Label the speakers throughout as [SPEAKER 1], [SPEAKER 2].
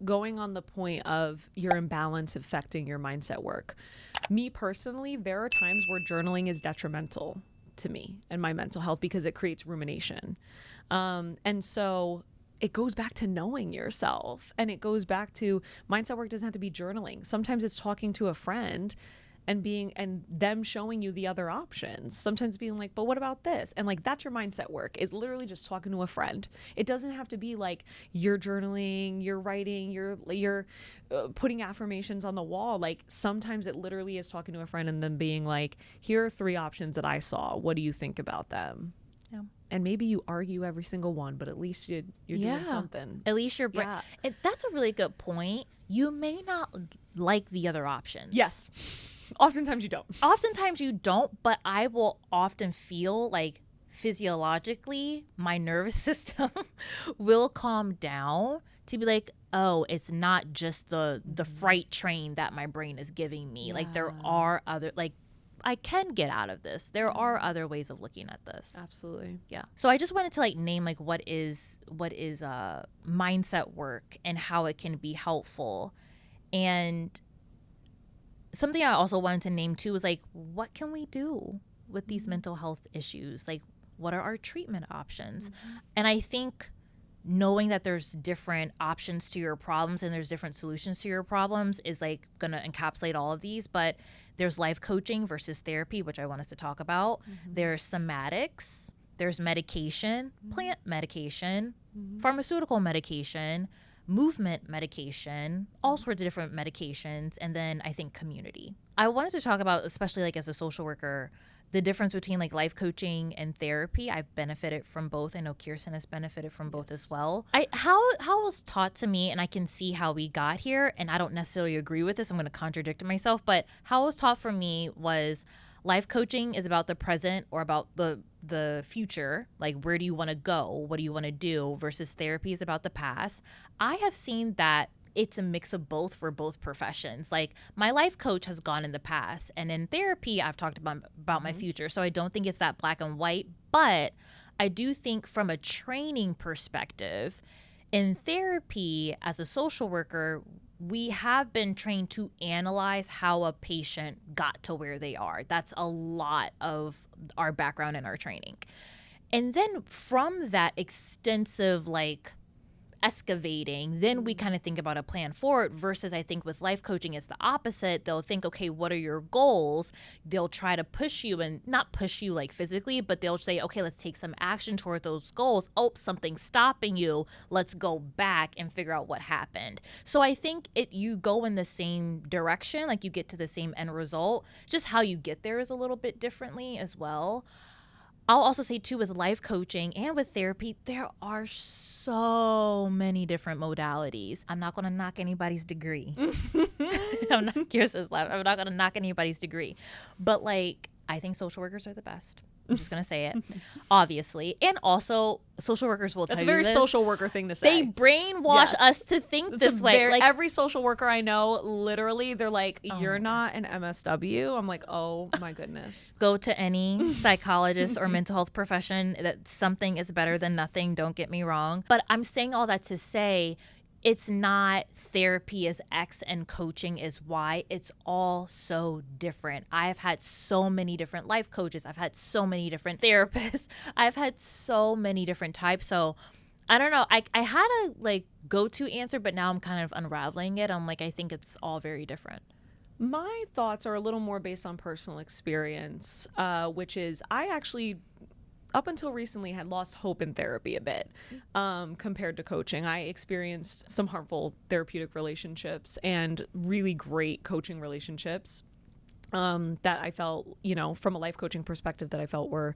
[SPEAKER 1] going on the point of your imbalance affecting your mindset work, me personally, there are times where journaling is detrimental to me and my mental health because it creates rumination. And so it goes back to knowing yourself, and it goes back to mindset work doesn't have to be journaling. Sometimes it's talking to a friend and them showing you the other options. Sometimes being like, but what about this? And like, that's your mindset work, is literally just talking to a friend. It doesn't have to be like you're journaling, you're writing, you're putting affirmations on the wall. Like sometimes it literally is talking to a friend and then being like, here are 3 options that I saw. What do you think about them? Yeah. And maybe you argue every single one, but at least you're doing something.
[SPEAKER 2] At least you're that's a really good point. You may not like the other options.
[SPEAKER 1] Yes. Oftentimes you don't.
[SPEAKER 2] Oftentimes you don't, but I will often feel like physiologically my nervous system will calm down to be like, oh, it's not just the freight train that my brain is giving me. Yeah. Like there are other, like, I can get out of this. There are other ways of looking at this.
[SPEAKER 1] Absolutely.
[SPEAKER 2] Yeah. So I just wanted to like name like what is mindset work and how it can be helpful. And something I also wanted to name too is like, what can we do with these mental health issues? Like, what are our treatment options? And I think knowing that there's different options to your problems and there's different solutions to your problems is like going to encapsulate all of these. But there's life coaching versus therapy, which I want us to talk about. There's somatics, there's medication, plant medication, pharmaceutical medication, movement medication, all sorts of different medications, and then I think community. I wanted to talk about, especially like as a social worker, the difference between like life coaching and therapy. I've benefited from both. I know Kirsten has benefited from both as well. How it was taught to me, and I can see how we got here, and I don't necessarily agree with this. I'm going to contradict myself, but how it was taught for me was life coaching is about the present or about the future, like where do you want to go, what do you want to do, versus therapy is about the past. I have seen that it's a mix of both for both professions. Like my life coach has gone in the past, and in therapy I've talked about my future. So I don't think it's that black and white, but I do think from a training perspective, in therapy as a social worker, we have been trained to analyze how a patient got to where they are. That's a lot of our background and our training. And then from that extensive like excavating, then we kind of think about a plan forward, versus I think with life coaching it's the opposite. They'll think, okay, what are your goals? They'll try to push you, and not push you like physically, but they'll say, okay, let's take some action toward those goals. Oh, something's stopping you. Let's go back and figure out what happened. So I think you go in the same direction, like you get to the same end result. Just how you get there is a little bit differently as well. I'll also say too, with life coaching and with therapy, there are so many different modalities. I'm not going to knock anybody's degree. I'm not going to knock anybody's degree. But like, I think social workers are the best. I'm just going to say it, obviously. And also, social workers will tell you this.
[SPEAKER 1] That's a very social worker thing to say.
[SPEAKER 2] They brainwash us to think this way.
[SPEAKER 1] Like every social worker I know, literally, they're like, you're not an MSW. I'm like, oh my goodness.
[SPEAKER 2] Go to any psychologist or mental health profession. That something is better than nothing. Don't get me wrong. But I'm saying all that to say, it's not therapy is X and coaching is Y. It's all so different. I've had so many different life coaches. I've had so many different therapists. I've had so many different types. So I don't know. I had a like go-to answer, but now I'm kind of unraveling it. I'm like, I think it's all very different.
[SPEAKER 1] My thoughts are a little more based on personal experience, which is I actually, up until recently, had lost hope in therapy a bit compared to coaching. I experienced some harmful therapeutic relationships and really great coaching relationships that I felt, from a life coaching perspective, that I felt were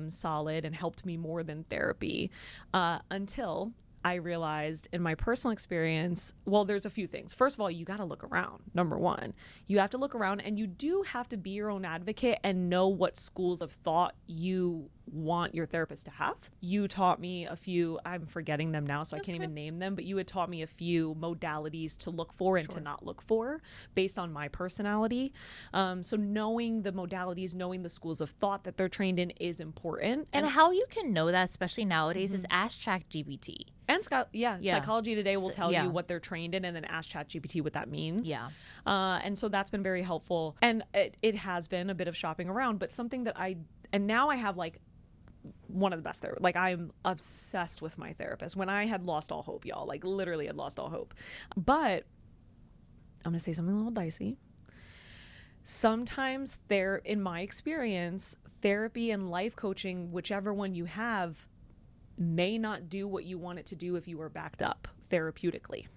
[SPEAKER 1] solid and helped me more than therapy until I realized in my personal experience, well, there's a few things. First of all, you got to look around. Number one, you have to look around, and you do have to be your own advocate and know what schools of thought you want your therapist to have. You taught me a few, I'm forgetting them now, so I can't even name them, but you had taught me a few modalities to look for and to not look for based on my personality. So knowing the modalities, knowing the schools of thought that they're trained in is important.
[SPEAKER 2] And how you can know that, especially nowadays, is ask ChatGPT.
[SPEAKER 1] And Psychology Today will tell you what they're trained in, and then ask ChatGPT what that means.
[SPEAKER 2] Yeah.
[SPEAKER 1] And so that's been very helpful. And it has been a bit of shopping around, but something that and now I have like one of the best therapists. Like, I'm obsessed with my therapist. When I had lost all hope, y'all, like literally had lost all hope. But I'm going to say something a little dicey. Sometimes in my experience, therapy and life coaching, whichever one you have, may not do what you want it to do if you are backed up therapeutically.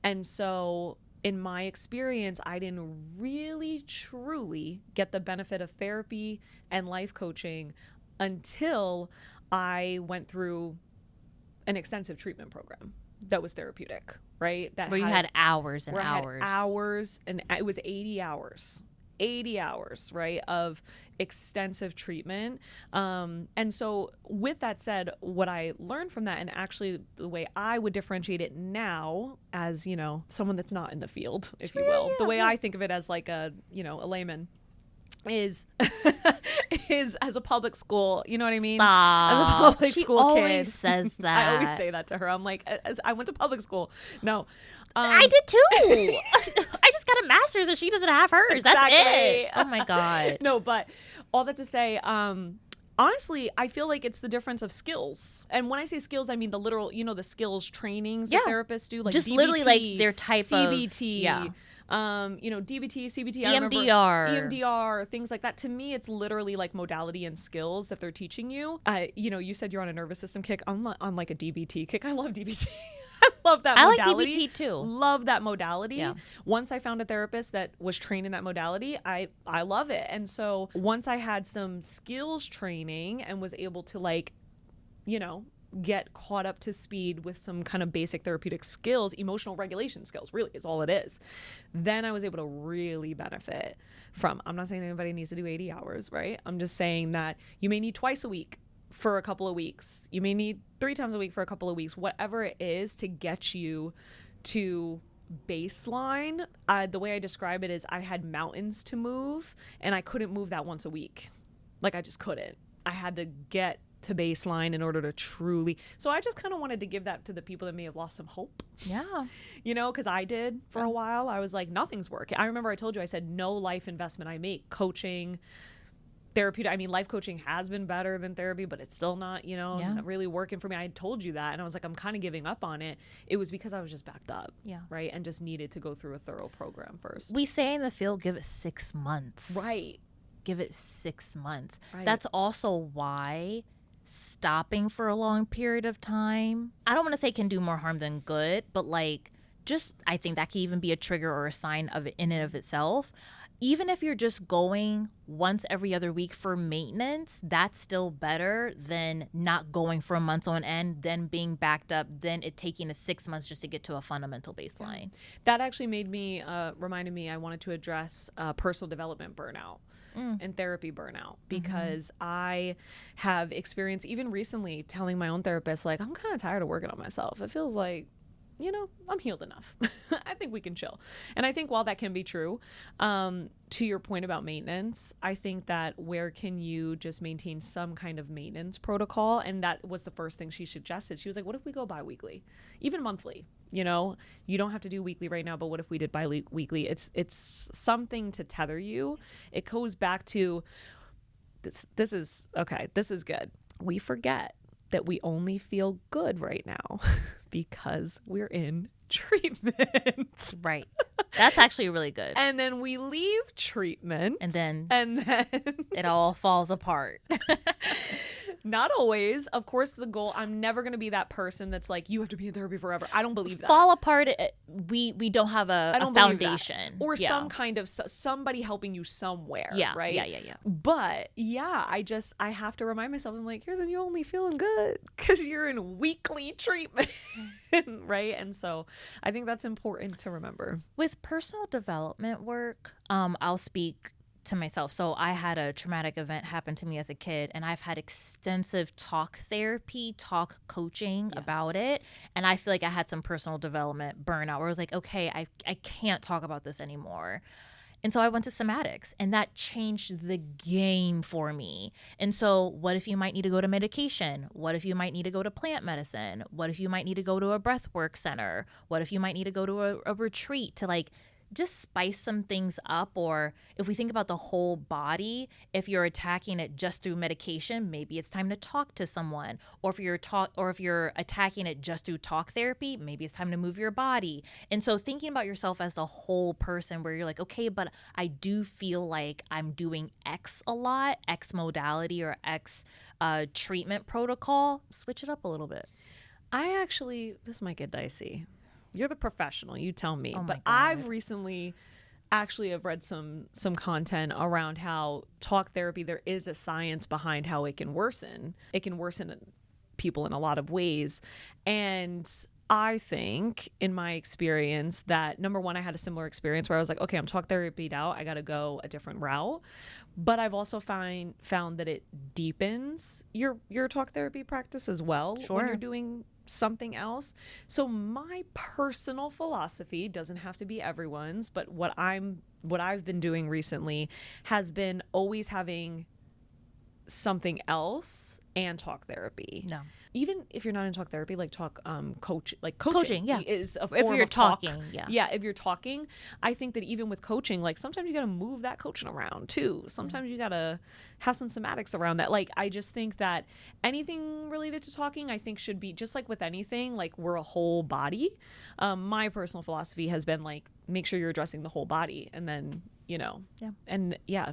[SPEAKER 1] And so in my experience, I didn't really truly get the benefit of therapy and life coaching until I went through an extensive treatment program that was therapeutic, right?
[SPEAKER 2] Where you had hours and
[SPEAKER 1] hours. And it was 80 hours, right, of extensive treatment. And so with that said, what I learned from that, and actually the way I would differentiate it now as, you know, someone that's not in the field, if you will, the way I think of it as like a layman, is as a public school, you know what I mean?
[SPEAKER 2] Stop.
[SPEAKER 1] As a public school kid.
[SPEAKER 2] She always says that.
[SPEAKER 1] I always say that to her. I'm like, I went to public school. No.
[SPEAKER 2] I did too. I just got a master's and she doesn't have hers.
[SPEAKER 1] Exactly.
[SPEAKER 2] That's it. Oh my God.
[SPEAKER 1] No, but all that to say, honestly, I feel like it's the difference of skills. And when I say skills, I mean the literal, the skills trainings that therapists do, like
[SPEAKER 2] just
[SPEAKER 1] DBT,
[SPEAKER 2] literally like their type
[SPEAKER 1] CBT,
[SPEAKER 2] of
[SPEAKER 1] DBT, CBT,
[SPEAKER 2] EMDR,
[SPEAKER 1] things like that. To me, it's literally like modality and skills that they're teaching you. You said you're on a nervous system kick. I'm on like a DBT kick. I love DBT. I love that modality.
[SPEAKER 2] I like DBT too.
[SPEAKER 1] Love that modality.
[SPEAKER 2] Yeah.
[SPEAKER 1] Once I found a therapist that was trained in that modality, I love it. And so once I had some skills training and was able to get caught up to speed with some kind of basic therapeutic skills, emotional regulation skills really is all it is, then I was able to really benefit from, I'm not saying anybody needs to do 80 hours, right? I'm just saying that you may need twice a week for a couple of weeks. You may need 3 times a week for a couple of weeks, whatever it is to get you to baseline. The way I describe it is I had mountains to move and I couldn't move that once a week. Like, I just couldn't. I had to get to baseline in order to truly. So I just kind of wanted to give that to the people that may have lost some hope.
[SPEAKER 2] Yeah.
[SPEAKER 1] Because I did for a while. I was like, nothing's working. I remember I told you, I said, no life investment I make, coaching, therapeutic. I mean, life coaching has been better than therapy, but it's still not, not really working for me. I told you that. And I was like, I'm kind of giving up on it. It was because I was just backed up.
[SPEAKER 2] Yeah.
[SPEAKER 1] Right. And just needed to go through a thorough program first.
[SPEAKER 2] We say in the field, give it 6 months.
[SPEAKER 1] Right.
[SPEAKER 2] Give it 6 months.
[SPEAKER 1] Right.
[SPEAKER 2] That's also why stopping for a long period of time, I don't want to say can do more harm than good, but I think that can even be a trigger or a sign of it in and of itself. Even if you're just going once every other week for maintenance, that's still better than not going for a month on end, then being backed up, then it taking 6 months just to get to a fundamental baseline.
[SPEAKER 1] That actually reminded me I wanted to address personal development burnout. And therapy burnout, because I have experienced, even recently, telling my own therapist, like, I'm kind of tired of working on myself. It feels like, I'm healed enough. I think we can chill. And I think while that can be true, to your point about maintenance, I think that where can you just maintain some kind of maintenance protocol? And that was the first thing she suggested. She was like, what if we go bi-weekly, even monthly? You don't have to do weekly right now, but what if we did bi-weekly? It's something to tether you. It goes back to this is good. We forget that we only feel good right now because we're in treatment.
[SPEAKER 2] Right. That's actually really good.
[SPEAKER 1] And then we leave treatment.
[SPEAKER 2] And then
[SPEAKER 1] it
[SPEAKER 2] all falls apart.
[SPEAKER 1] Not always. Of course, the goal, I'm never going to be that person that's like, you have to be in therapy forever. I don't believe that.
[SPEAKER 2] Fall apart, we don't have a foundation.
[SPEAKER 1] Or some kind of, somebody helping you somewhere,
[SPEAKER 2] yeah,
[SPEAKER 1] right?
[SPEAKER 2] Yeah.
[SPEAKER 1] But yeah, I have to remind myself, I'm like, here's when you're only feeling good because you're in weekly treatment, right? And so I think that's important to remember.
[SPEAKER 2] With personal development work, I'll speak to myself. So I had a traumatic event happen to me as a kid, and I've had extensive talk therapy, talk coaching about it. And I feel like I had some personal development burnout where I was like, okay, I can't talk about this anymore. And so I went to Somatics, and that changed the game for me. And so what if you might need to go to medication? What if you might need to go to plant medicine? What if you might need to go to a breathwork center? What if you might need to go to a retreat to like just spice some things up? Or if we think about the whole body, if you're attacking it just through medication, maybe it's time to talk to someone. Or if you're attacking it just through talk therapy, maybe it's time to move your body. And so thinking about yourself as the whole person, where you're like, okay, but I do feel like I'm doing X a lot, X modality or X treatment protocol, switch it up a little bit.
[SPEAKER 1] This might get dicey. You're the professional, you tell me.
[SPEAKER 2] Oh my
[SPEAKER 1] but
[SPEAKER 2] God.
[SPEAKER 1] I've recently actually have read some content around how talk therapy, there is a science behind how it can worsen. It can worsen people in a lot of ways. And I think in my experience that, number one, I had a similar experience where I was like, okay, I'm talk therapied out. I got to go a different route. But I've also found that it deepens your talk therapy practice as well.
[SPEAKER 2] Sure.
[SPEAKER 1] When you're doing something else. So my personal philosophy doesn't have to be everyone's, but what I've been doing recently has been always having something else and talk therapy.
[SPEAKER 2] No.
[SPEAKER 1] Even if you're not in talk therapy, like coaching
[SPEAKER 2] yeah.
[SPEAKER 1] is a form
[SPEAKER 2] If you're
[SPEAKER 1] of talk.
[SPEAKER 2] talking, yeah.
[SPEAKER 1] Yeah, if you're talking, I think that even with coaching, like sometimes you got to move that coaching around too. Sometimes you got to have some somatics around that. Like, I just think that anything related to talking, I think should be just like with anything, like we're a whole body. My personal philosophy has been like, make sure you're addressing the whole body, and then,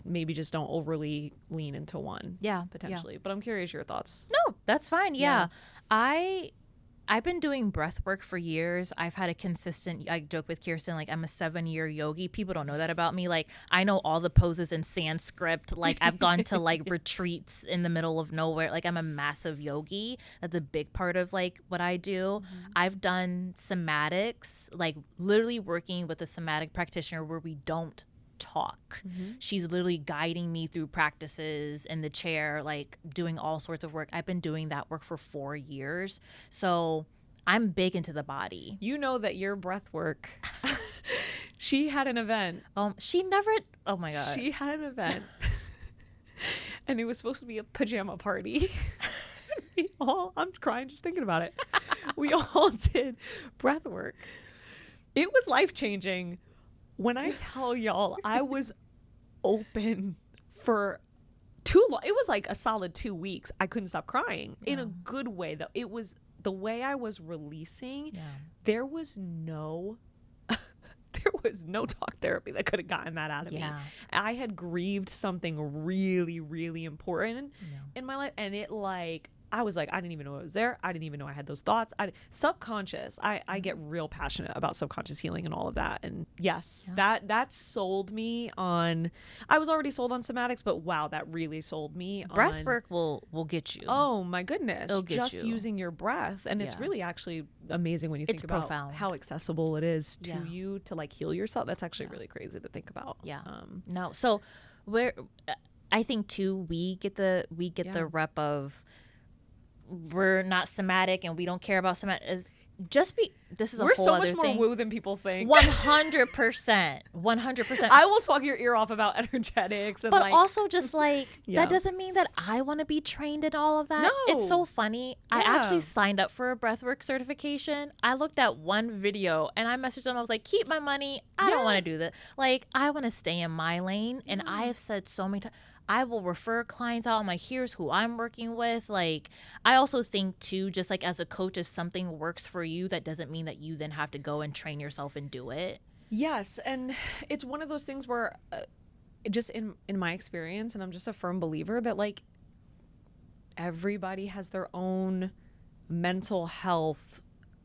[SPEAKER 1] maybe just don't overly lean into one.
[SPEAKER 2] Yeah.
[SPEAKER 1] Potentially. But I'm curious your thoughts.
[SPEAKER 2] No, that's fine. Yeah. I've been doing breath work for years. I've had a consistent, I joke with Kirsten, like I'm a 7-year yogi. People don't know that about me. Like I know all the poses in Sanskrit. Like I've gone to like retreats in the middle of nowhere. Like I'm a massive yogi. That's a big part of like what I do. Mm-hmm. I've done somatics, like literally working with a somatic practitioner where we don't talk. Mm-hmm. She's literally guiding me through practices in the chair, like doing all sorts of work. I've been doing that work for 4 years. So I'm big into the body.
[SPEAKER 1] You know that your breath work, she had an event.
[SPEAKER 2] Oh my God.
[SPEAKER 1] She had an event and it was supposed to be a pajama party. I'm crying just thinking about it. We all did breath work. It was life-changing. When I tell y'all, I was open for too long. It was like a solid 2 weeks. I couldn't stop crying in a good way, though. It was the way I was releasing. Yeah. There was no talk therapy that could have gotten that out of me. I had grieved something really, really important in my life, and it like, I was like, I didn't even know it was there. I didn't even know I had those thoughts. Subconscious. I get real passionate about subconscious healing and all of that. And yes, that sold me on. I was already sold on somatics, but wow, that really sold me on.
[SPEAKER 2] Breathwork will get you.
[SPEAKER 1] Oh my goodness.
[SPEAKER 2] It'll get
[SPEAKER 1] just
[SPEAKER 2] you.
[SPEAKER 1] using your breath. And it's really actually amazing when you think about how accessible it is to you to like heal yourself. That's actually really crazy to think about.
[SPEAKER 2] Yeah. No. So I think too, we get the rep of, we're not somatic and we don't care about somatic. This is a
[SPEAKER 1] We're
[SPEAKER 2] whole
[SPEAKER 1] so
[SPEAKER 2] other
[SPEAKER 1] much more
[SPEAKER 2] thing.
[SPEAKER 1] woo than people think.
[SPEAKER 2] 100%.
[SPEAKER 1] I will talk your ear off about energetics, and
[SPEAKER 2] but
[SPEAKER 1] like,
[SPEAKER 2] also just like that doesn't mean that I want to be trained in all of that.
[SPEAKER 1] No.
[SPEAKER 2] It's so funny. I actually signed up for a breathwork certification. I looked at one video and I messaged them. I was like, keep my money. I don't want to do that. Like I want to stay in my lane. And I have said so many times, I will refer clients out. I'm like, here's who I'm working with. Like, I also think too, just like as a coach, if something works for you, that doesn't mean that you then have to go and train yourself and do it.
[SPEAKER 1] Yes. And it's one of those things where just in my experience, and I'm just a firm believer that like everybody has their own mental health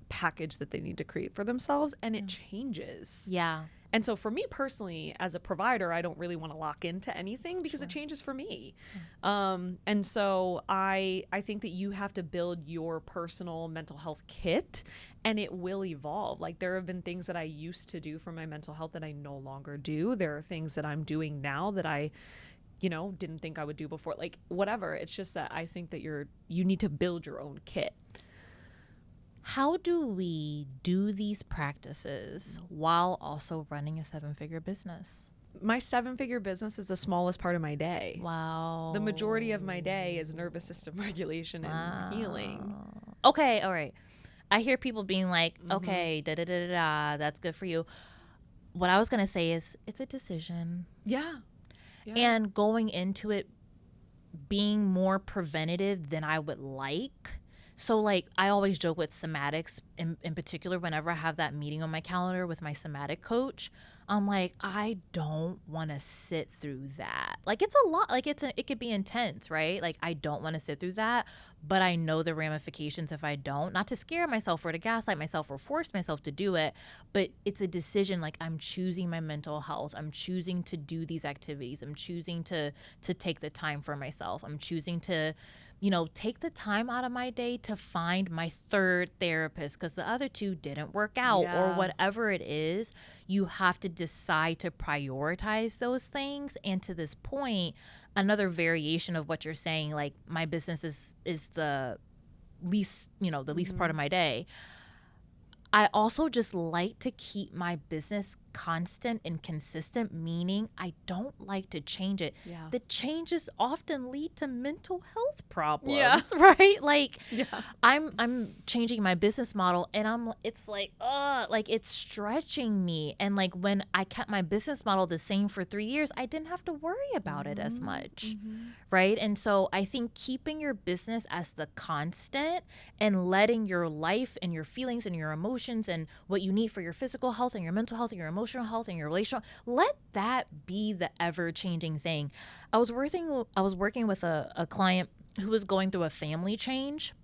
[SPEAKER 1] package that they need to create for themselves, and it changes.
[SPEAKER 2] Yeah.
[SPEAKER 1] And so for me personally, as a provider, I don't really want to lock into anything because it changes for me. And so I think that you have to build your personal mental health kit, and it will evolve. Like, there have been things that I used to do for my mental health that I no longer do. There are things that I'm doing now that I, didn't think I would do before. Like, whatever. It's just that I think that you need to build your own kit.
[SPEAKER 2] How do we do these practices while also running a 7-figure business?
[SPEAKER 1] My 7-figure business is the smallest part of my day.
[SPEAKER 2] Wow.
[SPEAKER 1] The majority of my day is nervous system regulation and healing.
[SPEAKER 2] Okay, all right. I hear people being like, okay, that's good for you. What I was going to say is it's a decision.
[SPEAKER 1] Yeah.
[SPEAKER 2] And going into it being more preventative than I would like. So, like, I always joke with Somatics in particular, whenever I have that meeting on my calendar with my somatic coach, I'm like, I don't want to sit through that. Like, it's a lot. Like, it could be intense, right? Like, I don't want to sit through that, but I know the ramifications if I don't. Not to scare myself or to gaslight myself or force myself to do it, but it's a decision. Like, I'm choosing my mental health. I'm choosing to do these activities. I'm choosing to take the time for myself. I'm choosing to, take the time out of my day to find my third therapist because the other two didn't work out or whatever it is. You have to decide to prioritize those things. And to this point, another variation of what you're saying, like, my business is the least, the least part of my day. I also just like to keep my business constant and consistent, meaning I don't like to change it.
[SPEAKER 1] Yeah.
[SPEAKER 2] The changes often lead to mental health problems, right? Like, I'm changing my business model, and it's like it's stretching me. And like, when I kept my business model the same for 3 years, I didn't have to worry about it as much, right? And so I think keeping your business as the constant and letting your life and your feelings and your emotions and what you need for your physical health and your mental health and your emotional health and your relational, let that be the ever-changing thing. I was working with a client who was going through a family change.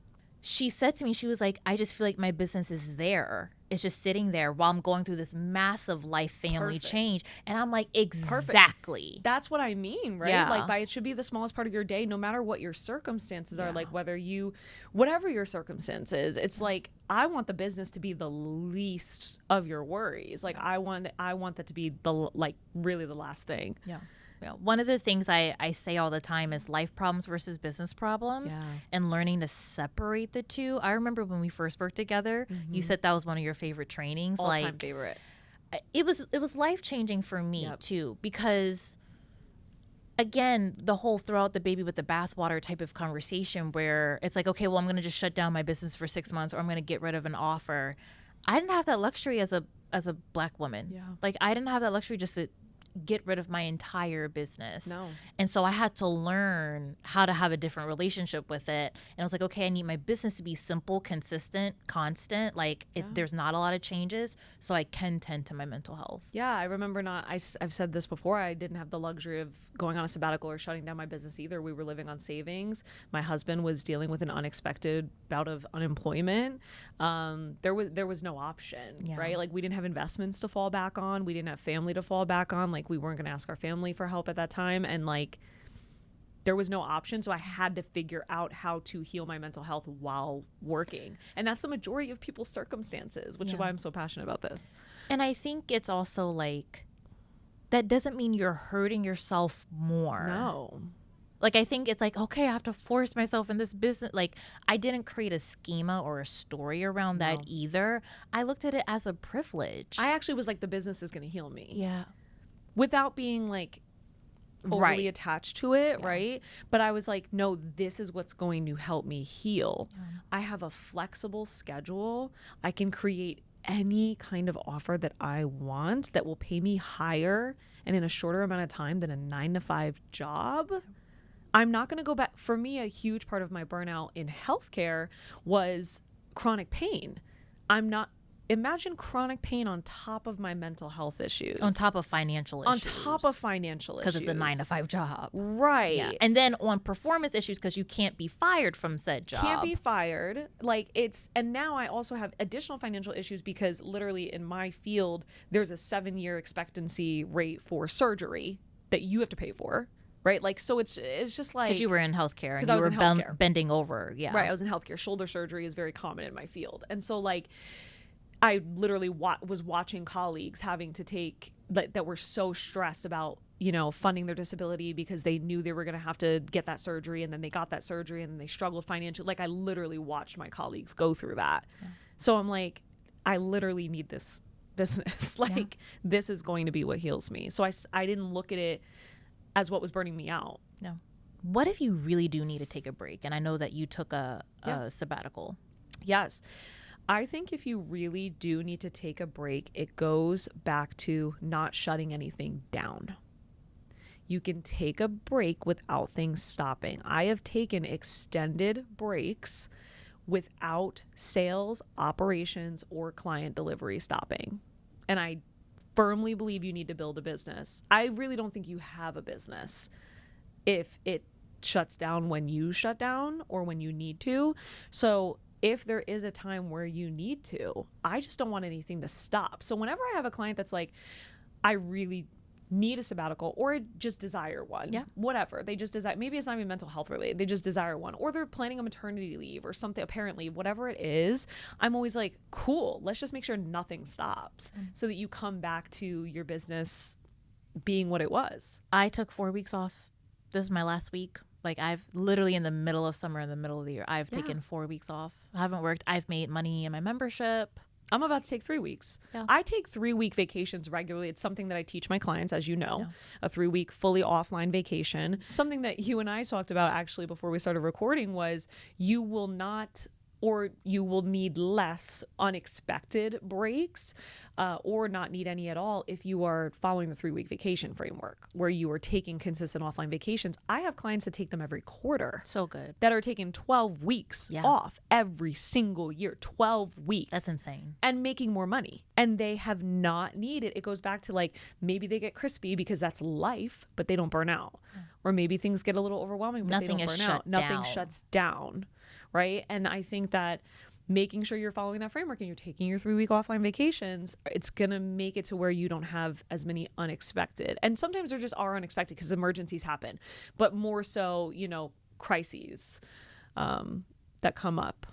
[SPEAKER 2] She said to me, she was like, I just feel like my business is there. It's just sitting there while I'm going through this massive life family change. And I'm like, exactly.
[SPEAKER 1] Perfect. That's what I mean, right?
[SPEAKER 2] Yeah.
[SPEAKER 1] Like, it should be the smallest part of your day, no matter what your circumstances are, like whatever your circumstances, it's like, I want the business to be the least of your worries. Like, I want that to be really the last thing.
[SPEAKER 2] Yeah. One of the things I say all the time is life problems versus business problems and learning to separate the two. I remember when we first worked together, you said that was one of your favorite trainings.
[SPEAKER 1] All-time favorite.
[SPEAKER 2] It was life-changing for me too, because again, the whole throw out the baby with the bathwater type of conversation where it's like, okay, well, I'm going to just shut down my business for 6 months, or I'm going to get rid of an offer. I didn't have that luxury as a Black woman. Yeah. Like, I didn't have that luxury just to get rid of my entire business. No. And so I had to learn how to have a different relationship with it. And I was like, okay, I need my business to be simple, consistent, constant. Like, there's not a lot of changes, so I can tend to my mental health.
[SPEAKER 1] Yeah, I remember I've said this before, I didn't have the luxury of going on a sabbatical or shutting down my business either. We were living on savings. My husband was dealing with an unexpected bout of unemployment. There was no option, right? Like, we didn't have investments to fall back on. We didn't have family to fall back on. Like, we weren't going to ask our family for help at that time. And like, there was no option. So I had to figure out how to heal my mental health while working. And that's the majority of people's circumstances, which is why I'm so passionate about this.
[SPEAKER 2] And I think it's also like, that doesn't mean you're hurting yourself more.
[SPEAKER 1] No.
[SPEAKER 2] Like, I think it's like, okay, I have to force myself in this business. Like, I didn't create a schema or a story around that either. I looked at it as a privilege.
[SPEAKER 1] I actually was like, the business is going to heal me.
[SPEAKER 2] Yeah.
[SPEAKER 1] Without being like overly attached to it, right? But I was like, no, this is what's going to help me heal. I have a flexible schedule. I can create any kind of offer that I want that will pay me higher and in a shorter amount of time than a 9-to-5 job. I'm not going to go back. For me, a huge part of my burnout in healthcare was chronic pain. imagine chronic pain on top of my mental health issues.
[SPEAKER 2] On top of financial issues.
[SPEAKER 1] On top of financial issues.
[SPEAKER 2] Because it's a 9-to-5 job.
[SPEAKER 1] Right.
[SPEAKER 2] Yeah. And then on performance issues because you can't be fired from said job.
[SPEAKER 1] Can't be fired. Like and now I also have additional financial issues because literally in my field, there's a 7-year expectancy rate for surgery that you have to pay for. Right. Like, so it's just like.
[SPEAKER 2] Because you were in healthcare and
[SPEAKER 1] I
[SPEAKER 2] you
[SPEAKER 1] was
[SPEAKER 2] were
[SPEAKER 1] in healthcare.
[SPEAKER 2] bending over. Yeah.
[SPEAKER 1] Right. I was in healthcare. Shoulder surgery is very common in my field. And so like, I literally was watching colleagues having to take that were so stressed about, you know, funding their disability because they knew they were going to have to get that surgery, and then they got that surgery and then they struggled financially. Like, I literally watched my colleagues go through that. Yeah. So I'm like, I literally need this business. Like, this is going to be what heals me. So I didn't look at it as what was burning me out.
[SPEAKER 2] No. What if you really do need to take a break? And I know that you took a sabbatical.
[SPEAKER 1] Yes. I think if you really do need to take a break, it goes back to not shutting anything down. You can take a break without things stopping. I have taken extended breaks without sales, operations, or client delivery stopping. And I firmly believe you need to build a business. I really don't think you have a business if it shuts down when you shut down or when you need to. So if there is a time where you need to, I just don't want anything to stop. So whenever I have a client that's like, I really need a sabbatical or just desire one, whatever, they just desire, maybe it's not even mental health related, they just desire one, or they're planning a maternity leave or something, apparently, whatever it is, I'm always like, cool, let's just make sure nothing stops so that you come back to your business being what it was.
[SPEAKER 2] I took 4 weeks off. This is my last week. Like, I've literally in the middle of summer, in the middle of the year, I've taken 4 weeks off. I haven't worked. I've made money in my membership.
[SPEAKER 1] I'm about to take 3 weeks. Yeah. I take 3-week vacations regularly. It's something that I teach my clients, as you know, a 3-week fully offline vacation. Something that you and I talked about actually before we started recording was you will not, or you will need less unexpected breaks or not need any at all if you are following the 3-week vacation framework where you are taking consistent offline vacations. I have clients that take them every quarter.
[SPEAKER 2] So good.
[SPEAKER 1] That are taking 12 weeks off every single year, 12 weeks.
[SPEAKER 2] That's insane.
[SPEAKER 1] And making more money. And they have not needed, it goes back to like, maybe they get crispy because that's life, but they don't burn out. Or maybe things get a little overwhelming, but
[SPEAKER 2] Nothing
[SPEAKER 1] they don't
[SPEAKER 2] is
[SPEAKER 1] burn
[SPEAKER 2] shut
[SPEAKER 1] out.
[SPEAKER 2] down.
[SPEAKER 1] Nothing shuts down. Right. And I think that making sure you're following that framework and you're taking your 3-week offline vacations, it's going to make it to where you don't have as many unexpected. And sometimes there just are unexpected because emergencies happen, but more so, you know, crises that come up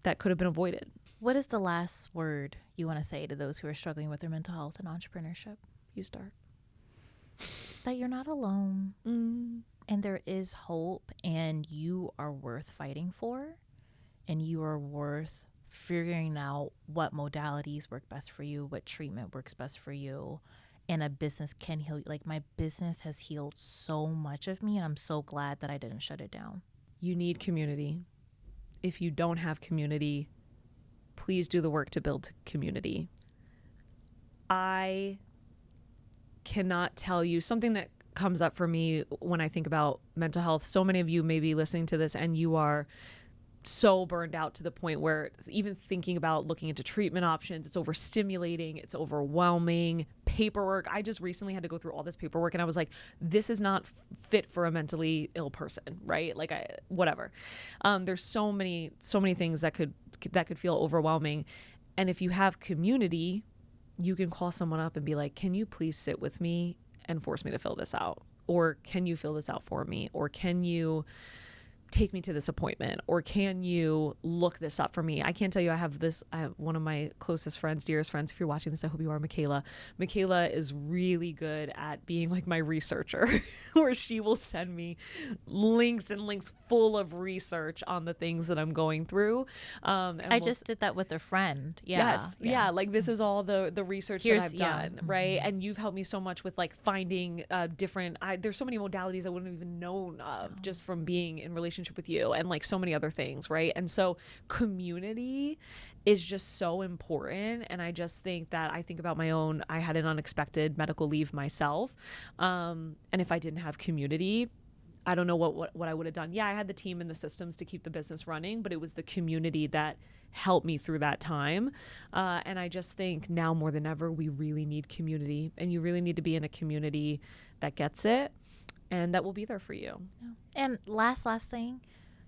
[SPEAKER 1] that could have been avoided.
[SPEAKER 2] What is the last word you want to say to those who are struggling with their mental health and entrepreneurship?
[SPEAKER 1] You start.
[SPEAKER 2] That you're not alone. And there is hope, and you are worth fighting for, and you are worth figuring out what modalities work best for you, what treatment works best for you, and a business can heal you. Like, my business has healed so much of me, and I'm so glad that I didn't shut it down.
[SPEAKER 1] You need community. If you don't have community, please do the work to build community. I cannot tell you something that comes up for me when I think about mental health. So many of you may be listening to this and you are so burned out to the point where even thinking about looking into treatment options, it's overstimulating, it's overwhelming, paperwork. I just recently had to go through all this paperwork and I was like, this is not fit for a mentally ill person, right? Like, whatever. There's so many things that could feel overwhelming. And if you have community, you can call someone up and be like, can you please sit with me and force me to fill this out? Or can you fill this out for me? Or can you take me to this appointment? Or can you look this up for me? I can't tell you, I have one of my closest friends, dearest friends, if you're watching this, I hope you are, Michaela. Michaela is really good at being like my researcher, where she will send me links and links full of research on the things that I'm going through.
[SPEAKER 2] I just did that with a friend.
[SPEAKER 1] Yeah. Like, this is all the research that I've done, right? And you've helped me so much with like finding different, there's so many modalities I wouldn't have even known of just from being in relationship with you, and like so many other things, right? And so community is just so important. And I just think that I think about my own, I had an unexpected medical leave myself. And if I didn't have community, I don't know what I would have done. Yeah, I had the team and the systems to keep the business running, but it was the community that helped me through that time. And I just think now more than ever, we really need community, and you really need to be in a community that gets it and that will be there for you.
[SPEAKER 2] Yeah. And last thing,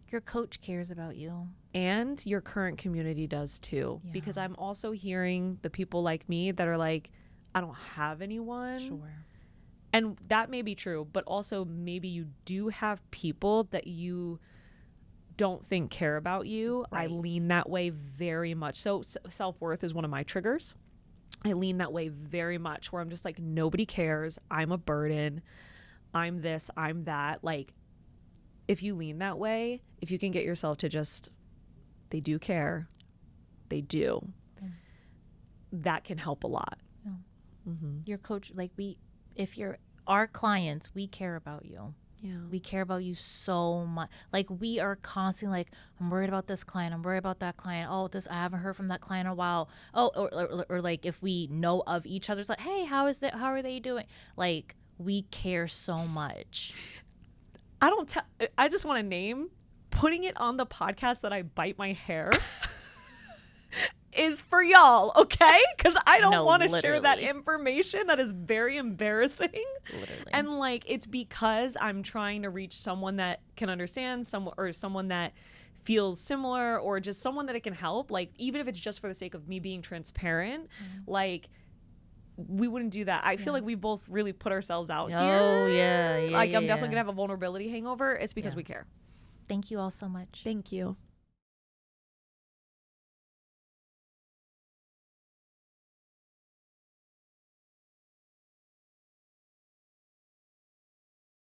[SPEAKER 2] your coach cares about you.
[SPEAKER 1] And your current community does too.
[SPEAKER 2] Yeah.
[SPEAKER 1] Because I'm also hearing the people like me that are like, I don't have anyone.
[SPEAKER 2] Sure.
[SPEAKER 1] And that may be true, but also maybe you do have people that you don't think care about you. Right. I lean that way very much. So self-worth is one of my triggers. I lean that way very much, where I'm just like, nobody cares. I'm a burden. I'm this, I'm that. Like, if you lean that way, if you can get yourself to just, they do care. They do. Yeah. That can help a lot.
[SPEAKER 2] Yeah. Mm-hmm. Your coach, like if you're our clients, we care about you. Yeah. We care about you so much. Like, we are constantly like, I'm worried about this client. I'm worried about that client. Oh, I haven't heard from that client in a while. Oh, or like if we know of each other's like, hey, how are they doing? Like, we care so much.
[SPEAKER 1] I just want to name, putting it on the podcast that I bite my hair is for y'all, okay? Because I don't want to share that information. That is very embarrassing. Literally. And like, it's because I'm trying to reach someone that can understand, someone that feels similar, or just someone that it can help. Like, even if it's just for the sake of me being transparent, like, we wouldn't do that. I feel like we both really put ourselves out here.
[SPEAKER 2] Oh, yeah.
[SPEAKER 1] Like, I'm definitely going to have a vulnerability hangover. It's because we care.
[SPEAKER 2] Thank you all so much.
[SPEAKER 1] Thank you.